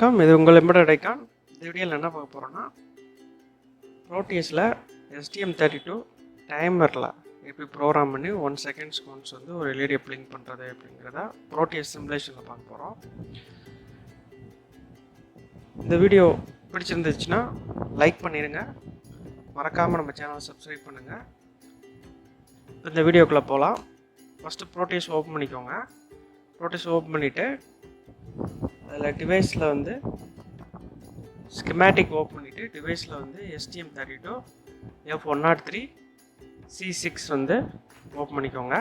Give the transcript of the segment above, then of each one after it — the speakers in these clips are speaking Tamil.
வணக்கம், இது உங்கள் எம்பெடட் ஐகான். இந்த வீடியோவில் என்ன பார்க்க போகிறோன்னா, ப்ரோட்டியஸில் STM32 டைமரில் எப்படி ப்ரோக்ராம் பண்ணி 1 செகண்ட்ஸ்க்கு ஒன்ஸ் வந்து ஒரு எல்இடியை பிளிங்க் பண்ணுறது அப்படிங்கிறத ப்ரோட்டியஸ் சிமுலேஷனில் பார்க்க போகிறோம். இந்த வீடியோ பிடிச்சிருந்துச்சுன்னா லைக் பண்ணிடுங்க, மறக்காமல் நம்ம சேனலை சப்ஸ்கிரைப் பண்ணுங்கள். இந்த வீடியோக்குள்ளே போகலாம். ஃபஸ்ட்டு ப்ரோட்டியஸ் ஓப்பன் பண்ணிக்கோங்க. ப்ரோட்டியஸ் ஓப்பன் பண்ணிவிட்டு அதில் டிவைஸில் வந்து ஸ்கிமேட்டிக் ஓப்பன் பண்ணிவிட்டு டிவைஸில் வந்து STM32f103c6 வந்து ஓப்பன் பண்ணிக்கோங்க.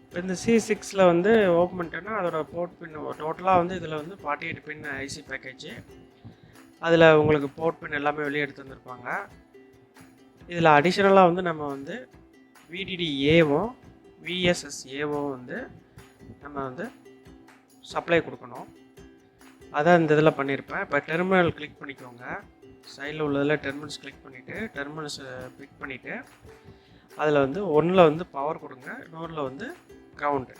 இப்போ இந்த C6 வந்து ஓப்பன் பண்ணிட்டோன்னா அதோட போர்ட் பின் டோட்டலாக வந்து இதில் வந்து 48 பின் ஐசி பேக்கேஜ். அதில் உங்களுக்கு போர்ட் பின் எல்லாமே வெளியே எடுத்து வந்திருப்பாங்க. இதில் அடிஷ்னலாக வந்து நம்ம வந்து VDD-Aவும் VSS-Aவும் வந்து நம்ம வந்து சப்ளை கொடுக்கணும். அதான் இந்த இதில் பண்ணியிருப்பேன். இப்போ டெர்மினல் கிளிக் பண்ணிக்கோங்க. சைடில் உள்ளதில் டெர்மினல்ஸ் கிளிக் பண்ணிவிட்டு டெர்மினல்ஸை கிளிக் பண்ணிவிட்டு அதில் வந்து ஒன்றில் வந்து பவர் கொடுங்க, இன்னொரில் வந்து கிரவுண்டு.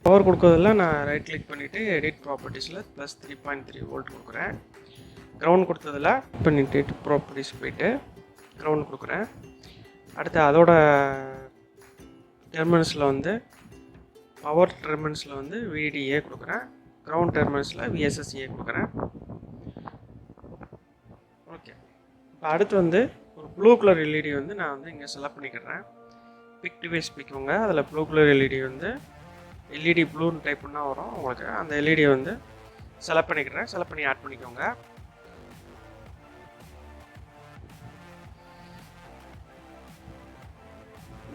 பவர் கொடுக்கறதில் நான் ரைட் கிளிக் பண்ணிவிட்டு எடிட் ப்ராப்பர்ட்டிஸில் +3.3 வோல்ட் கொடுக்குறேன். கிரவுண்ட் கொடுத்ததில் பண்ணிவிட்டு ப்ராப்பர்ட்டிஸ் போயிட்டு கிரவுண்ட் கொடுக்குறேன். அடுத்து அதோட டெர்மினல்ஸில் வந்து பவர் டெர்மினல்ஸில் வந்து VDD-A கொடுக்குறேன், கிரவுண்ட் டெர்மினல்ஸில் VSS-A கொடுக்குறேன். ஓகே, இப்போ அடுத்து வந்து ஒரு ப்ளூ கலர் எல்இடி வந்து நான் வந்து இங்கே செலக்ட் பண்ணிக்கிறேன். பிக் டிவைஸ் பிக்கோங்க. அதில் ப்ளூ கலர் எல்இடி வந்து எல்இடி ப்ளூன்னு டைப் பண்ணால் வரும் உங்களுக்கு. அந்த எல்இடியை வந்து செலக்ட் பண்ணிக்கிறேன். செலக்ட் பண்ணி ஆட் பண்ணிக்கோங்க.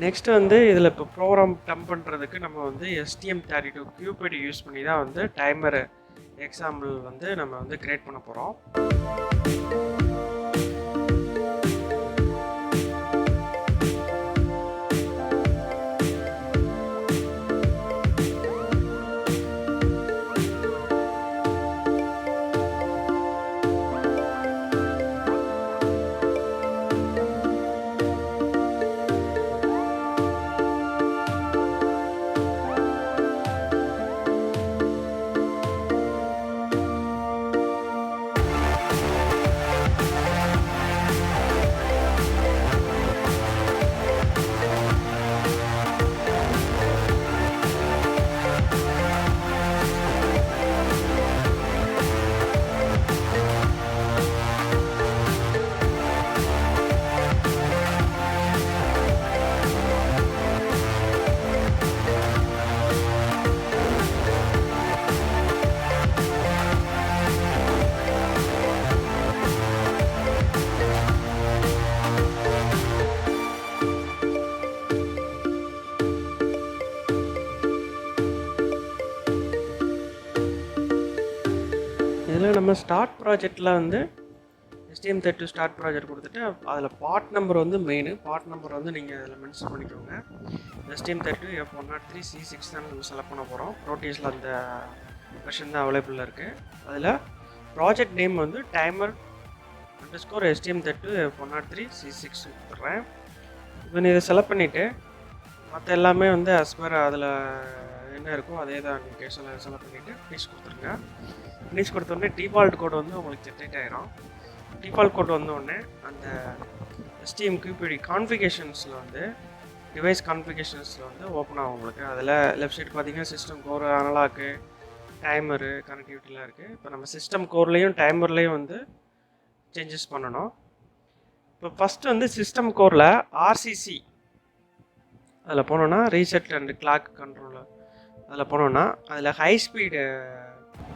நெக்ஸ்ட் வந்து இதில் இப்போ ப்ரோக்ராம் டம்ப் பண்ணுறதுக்கு நம்ம வந்து STM32CUBEIDE யூஸ் பண்ணி தான் வந்து டைமர் எக்ஸாம்பிள் வந்து நம்ம வந்து கிரியேட் பண்ண போகிறோம். இதில் நம்ம ஸ்டார்ட் ப்ராஜெக்டில் வந்து STM32 ஸ்டார்ட் ப்ராஜெக்ட் கொடுத்துட்டு அதில் பார்ட் நம்பர் வந்து மெயின். பார்ட் நம்பர் வந்து நீங்கள் அதில் மென்ஷன் பண்ணிக்கோங்க. STM32f103c6 தான் நம்ம செலக்ட் பண்ண போகிறோம். ப்ரோட்டியஸில் அந்த வெர்ஷன் தான் அவைலபிளாக இருக்குது. அதில் ப்ராஜெக்ட் நேம் வந்து டைமர் _STM32f103c6 கொடுத்துட்றேன். இப்போ நீ இதை செலக்ட் பண்ணிவிட்டு மற்ற எல்லாமே வந்து அஸ்பர் அதில் என்ன இருக்கோ அதே தான் நீங்கள் செலக்ட் பண்ணிவிட்டு ஃபினிஷ் கொடுத்துருங்க. ஃபினிஷ் கொடுத்தோடனே டிஃபால்ட் கோட் வந்து உங்களுக்கு ஜென்ரேட் ஆகிரும். டிஃபால்ட் கோட் வந்தோடனே அந்த STM32 கான்ஃபிகரேஷன்ஸில் வந்து டிவைஸ் கான்ஃபிகரேஷன்ஸில் வந்து ஓப்பன் ஆகும் உங்களுக்கு. அதில் லெஃப்ட் சைடு பார்த்தீங்கன்னா சிஸ்டம் கோர், அனலாக்கு, டைமரு, கனெக்டிவிட்டிலாம் இருக்குது. இப்போ நம்ம சிஸ்டம் கோர்லேயும் டைமர்லேயும் வந்து சேஞ்சஸ் பண்ணணும். இப்போ ஃபஸ்ட்டு வந்து சிஸ்டம் கோரில் RCC அதில் போனோன்னா ரீசெட் அண்ட் கிளாக் கண்ட்ரோலர் அதில் போனோன்னா அதில் ஹை ஸ்பீடு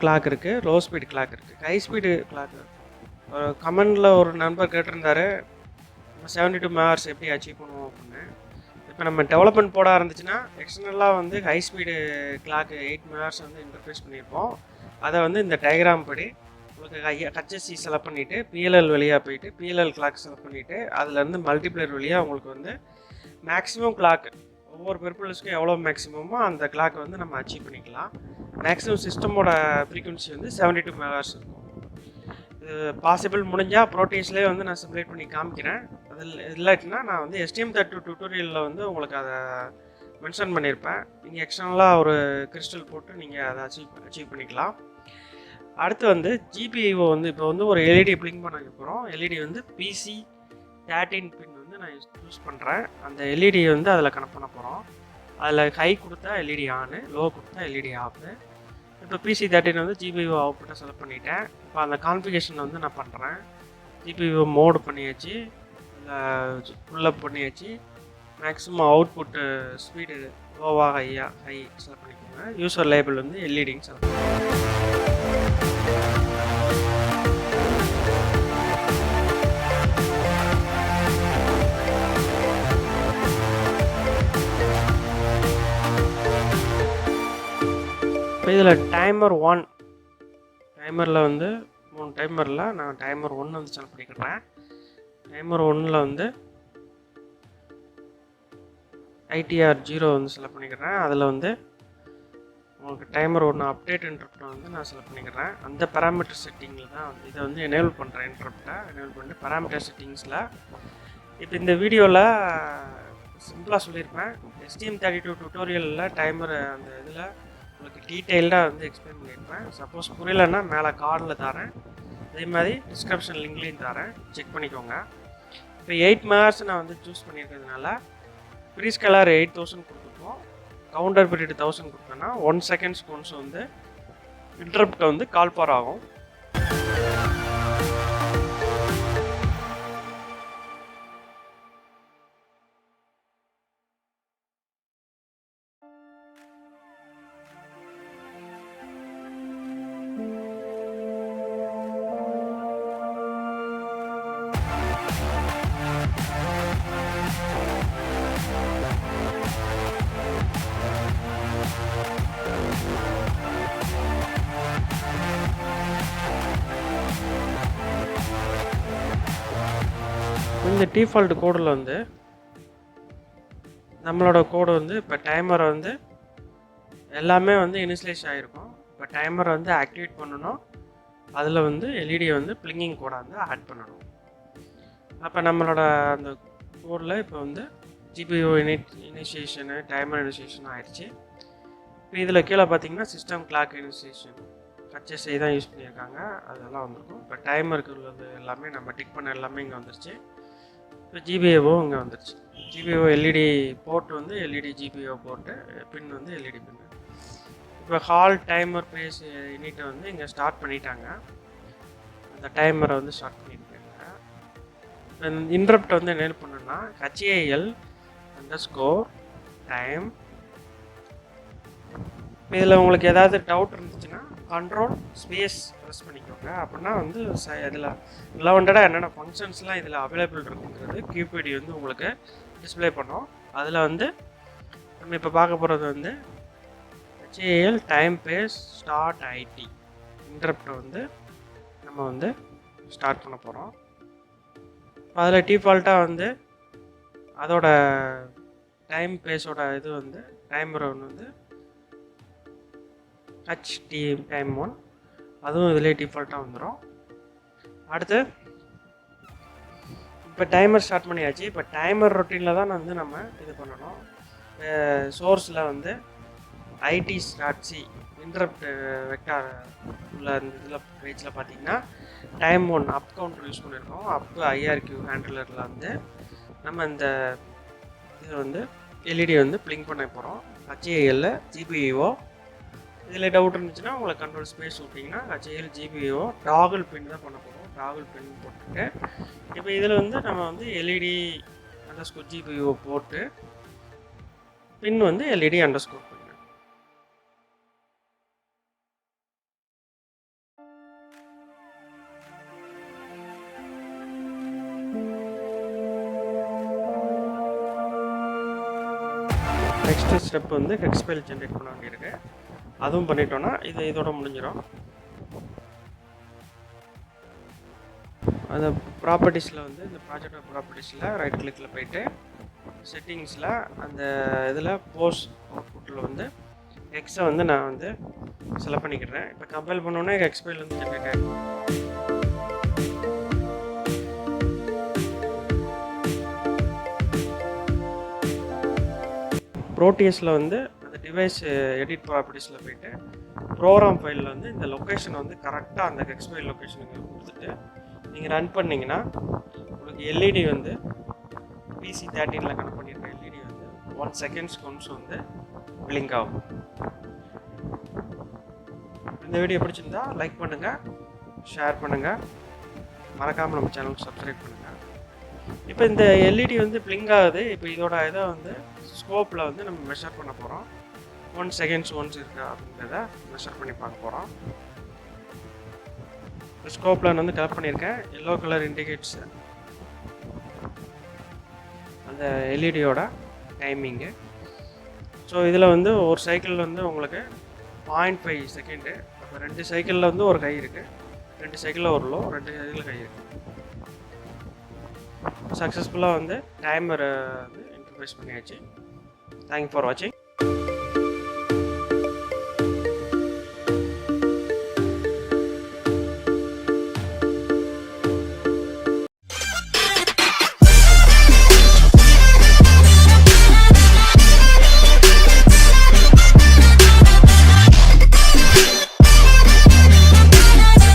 கிளாக் இருக்குது, லோ ஸ்பீடு கிளாக் இருக்குது. ஹை ஸ்பீடு கிளாக் கமெண்டில் ஒரு நண்பர் கேட்டிருந்தாரு, நம்ம 72 MHz எப்படி அச்சீவ் பண்ணுவோம் அப்படின்னு. இப்போ நம்ம டெவலப்மெண்ட் போட ஆரம்பிச்சுன்னா எக்ஸ்டர்னலாக வந்து ஹை ஸ்பீடு கிளாக் 8 MHz வந்து இன்டர்ஃபேஸ் பண்ணியிருப்போம். அதை வந்து இந்த டயக்ராம் படி உங்களுக்கு HSC செலக்ட் பண்ணிவிட்டு PLL வழியாக போயிட்டு PLL கிளாக் செலக்ட் பண்ணிவிட்டு அதுலேருந்து மல்டிப்ளையர் வழியாக உங்களுக்கு வந்து மேக்ஸிமம் கிளாக் ஒவ்வொரு பெர்புலஸ்க்கும் எவ்வளோ மேக்ஸிமமோ அந்த கிளாக் வந்து நம்ம அச்சீவ் பண்ணிக்கலாம். மேக்ஸிமம் சிஸ்டமோட ஃப்ரீக்வன்சி வந்து 72 MHz இருக்கும். இது பாசிபிள் முடிஞ்சால் ப்ரோட்டியஸ்லேயே வந்து நான் சிமுலேட் பண்ணி காமிக்கிறேன். அதில் இல்லாட்டினா நான் வந்து STM32 டியூட்டோரியலில் வந்து உங்களுக்கு அதை மென்ஷன் பண்ணியிருப்பேன். நீங்கள் எக்ஸ்டர்னலாக ஒரு கிறிஸ்டல் போட்டு நீங்கள் அதை அச்சீவ் பண்ணிக்கலாம். அடுத்து வந்து GPIO வந்து இப்போ வந்து ஒரு எல்இடி பிளிங்க் பண்ண போகிறோம். எல்இடி வந்து PC13 பின் வந்து நான் யூஸ் பண்ணுறேன். அந்த எல்இடி வந்து அதில் கனெக்ட் பண்ண போகிறோம். அதில் ஹை கொடுத்தா எல்இடி ஆனு, லோ கொடுத்தா எல்இடி ஆஃபு. இப்போ PC13 வந்து GPIO அவுட்புட்டை செலக்ட் பண்ணிட்டேன். இப்போ அந்த கான்ஃபிகரேஷன் வந்து நான் பண்ணுறேன். GPIO மோடு பண்ணியாச்சு, ஃபுல்லப் பண்ணியாச்சு. மேக்ஸிமம் அவுட்புட்டு ஸ்பீடு லோவாக ஹை செலக்ட் பண்ணிக்கோங்க. யூசர் லேபிள் வந்து எல்இடின்னு செலக்ட் பண்ணிக்கோங்க. இப்போ இதில் டைமர் 1 டைமரில் வந்து 3 டைமரில் நான் டைமர் 1 வந்து செலக்ட் பண்ணிக்கிறேன். டைமர் 1ல் வந்து ITR 0 வந்து செலக்ட் பண்ணிக்கிறேன். அதில் வந்து உங்களுக்கு டைமர் 1 அப்டேட் இன்டரப்டை வந்து நான் செலக்ட் பண்ணிக்கிறேன். அந்த பேராமீட்டர் செட்டிங்கில் தான் வந்து இதை வந்து எனேபிள் பண்ணுறேன். இன்டரப்டை எனேபிள் பண்ணிட்டு பேராமீட்டர் செட்டிங்ஸில் இப்போ இந்த வீடியோவில் சிம்பிளாக சொல்லியிருப்பேன். STM32 டியூட்டோரியலில் டைமர் அந்த இதில் உங்களுக்கு டீட்டெயில்டாக வந்து எக்ஸ்பிளைன் பண்ணியிருப்பேன். சப்போஸ் புரியலைன்னா மேலே கார்டில் தரேன், அதே மாதிரி டிஸ்கிரிப்ஷன் லிங்க்லேயும் தரேன், செக் பண்ணிக்கோங்க. இப்போ 8 MHz நான் வந்து சூஸ் பண்ணியிருக்கிறதுனால ப்ரீ ஸ்கேலர் 8000 கொடுத்துருக்கோம். கவுண்டர் பீரியட் 1000 கொடுத்தோன்னா 1 செகண்ட்ஸ்க்கு ஒன்ஸ் வந்து இன்டரப்ட் வந்து கால் ஃபார் ஆகும். இந்த டிஃபால்ட் கோடில் வந்து நம்மளோட கோடு வந்து இப்போ டைமரை வந்து எல்லாமே வந்து இனிஷியலைஸ் ஆகிருக்கும். இப்போ டைமரை வந்து ஆக்டிவேட் பண்ணணும், அதில் வந்து எல்இடியை வந்து பிளிங்கிங் கோடை வந்து ஆட் பண்ணணும். அப்போ நம்மளோட அந்த கோடில் இப்போ வந்து GPIO இனிஷியேஷனு டைமர் இனிஷியேஷன் ஆகிடுச்சு. இப்போ இதில் கீழே பார்த்தீங்கன்னா சிஸ்டம் கிளாக் இனிஷியேஷன் HSI தான் யூஸ் பண்ணியிருக்காங்க, அதெல்லாம் வந்திருக்கும். இப்போ டைமருக்கு உள்ளது எல்லாமே நம்ம டிக் பண்ண எல்லாமே இங்கே வந்துருச்சு. இப்போ GPIO இங்கே வந்துருச்சு. GPIO எல்இடி போர்ட் வந்து எல்இடி GPIO போர்ட்டு, பின் வந்து எல்இடி பின்னு. இப்போ ஹால் டைமர் பேஸ் யூனிட்டை வந்து இங்கே ஸ்டார்ட் பண்ணிட்டாங்க. அந்த டைமரை வந்து ஸ்டார்ட் பண்ணியிருக்காங்க. இன்டரப்ட் வந்து என்ன பண்ணுன்னா HAL _time. இதில் உங்களுக்கு ஏதாவது டவுட் இருந்துச்சுன்னா கண்ட்ரோல் ஸ்பேஸ் ப்ரெஸ் பண்ணிக்கோங்க. அப்படின்னா வந்து இதில் ரிலவெண்டடாக என்னென்ன ஃபங்க்ஷன்ஸ்லாம் இதில் அவைலபிள் இருக்குங்கிறது QPID வந்து உங்களுக்கு டிஸ்பிளே பண்ணோம். அதில் வந்து நம்ம இப்போ பார்க்க போகிறது வந்து HAL time base start IT இன்டரப்டை வந்து நம்ம வந்து ஸ்டார்ட் பண்ண போகிறோம். அதில் டிஃபால்ட்டாக வந்து அதோட டைம் பேஸோட இது வந்து டைமர் ஒன்று வந்து time1 அதுவும் இதிலே டிஃபால்ட்டாக வந்துடும். அடுத்து இப்போ டைமர் ஸ்டார்ட் பண்ணியாச்சு. இப்போ டைமர் ரொட்டீனில் தான் வந்து நம்ம இது பண்ணணும். சோர்ஸில் வந்து IT.C இன்டரப்ட் வெக்டார் உள்ள இந்த இதில் பேஜில் பார்த்தீங்கன்னா time1 அப் கவுண்டர் யூஸ் பண்ணியிருக்கோம். அப் IRQ ஹேண்டிலரில் வந்து நம்ம இந்த இது வந்து எல்இடி வந்து பிளிங்க் பண்ண போகிறோம். HAL GPIO. இதில் டவுட் இருந்துச்சுன்னா உங்களை கண்ட்ரோல் ஸ்பேஸ் விட்டிங்கன்னா HAL GPIO டாகுல் பின் தான் பண்ண போகிறோம். டாகுல் பின் போட்டுட்டு இப்போ இதில் வந்து நம்ம வந்து எல்இடி _ GPIO போட்டு பின் வந்து எல்இடி _ பின். நெக்ஸ்ட் ஸ்டெப் வந்து ஹெக்ஸ் ஃபைல் ஜென்ரேட் பண்ண வேண்டியிருக்கு. அதுவும் பண்ணிட்டோன்னா இதோட முடிஞ்சிடும். அந்த ப்ராப்பர்ட்டிஸில் வந்து இந்த ப்ராஜெக்ட் ப்ராப்பர்ட்டிஸில் ரைட் கிளிக்கில் போயிட்டு செட்டிங்ஸில் அந்த இதில் போஸ்ட் அவுட்புட்டில் வந்து எக்ஸை வந்து நான் வந்து செலக்ட் பண்ணிக்கிறேன். இப்போ கம்பைல் பண்ணோன்னே ஹெக்ஸ் ஃபைல் வந்து ஜென்ரேட் ஆகிடும். ப்ரோட்டியஸில் வந்து அந்த டிவைஸ் எடிட் ப்ராப்பர்ட்டிஸில் போயிட்டு ப்ரோக்ராம் ஃபைலில் வந்து இந்த லொக்கேஷனை வந்து கரெக்டாக அந்த எக்ஸ்பைல் லொக்கேஷனுக்கு கொடுத்துட்டு நீங்கள் ரன் பண்ணிங்கன்னா உங்களுக்கு எல்இடி வந்து PC13 கனெக்ட் பண்ணியிருக்க எல்இடி வந்து 1 செகண்ட்ஸ்க்கு ஒன்ஸ் வந்து பிளிங்க் ஆகும். இந்த வீடியோ பிடிச்சிருந்தா லைக் பண்ணுங்கள், ஷேர் பண்ணுங்கள், மறக்காமல் நம்ம சேனலுக்கு சப்ஸ்கிரைப் பண்ணுங்கள். இப்போ இந்த எல்இடி வந்து பிளிங்க் ஆகுது. இப்போ இதோட இதை வந்து ஸ்கோப்பில் வந்து நம்ம மெஷர் பண்ண போகிறோம். 1 செகண்ட்ஸ் ஒன்ஸ் இருக்கா அப்படின்றத மெஷர் பண்ணி பார்க்க போகிறோம். ஸ்கோப்பில் நான் வந்து கலெக்ட் பண்ணியிருக்கேன். எல்லோ கலர் இண்டிகேட்ஸ் அந்த எல்இடியோட டைமிங்கு. ஸோ இதில் வந்து ஒரு சைக்கிள் வந்து உங்களுக்கு 0.5 செகண்டு. அப்போ 2 சைக்கிளில் வந்து ஒரு கை இருக்குது, 2 சைக்கிளில் ஒரு லோ, 2 சைக்கிளில் கை இருக்குது. சக்ஸஸ்ஃபுல்லாக வந்து டைமரை வந்து இன்ட்ரடியூஸ் பண்ணியாச்சு. தேங்க்யூ ஃபார் வாட்சிங்.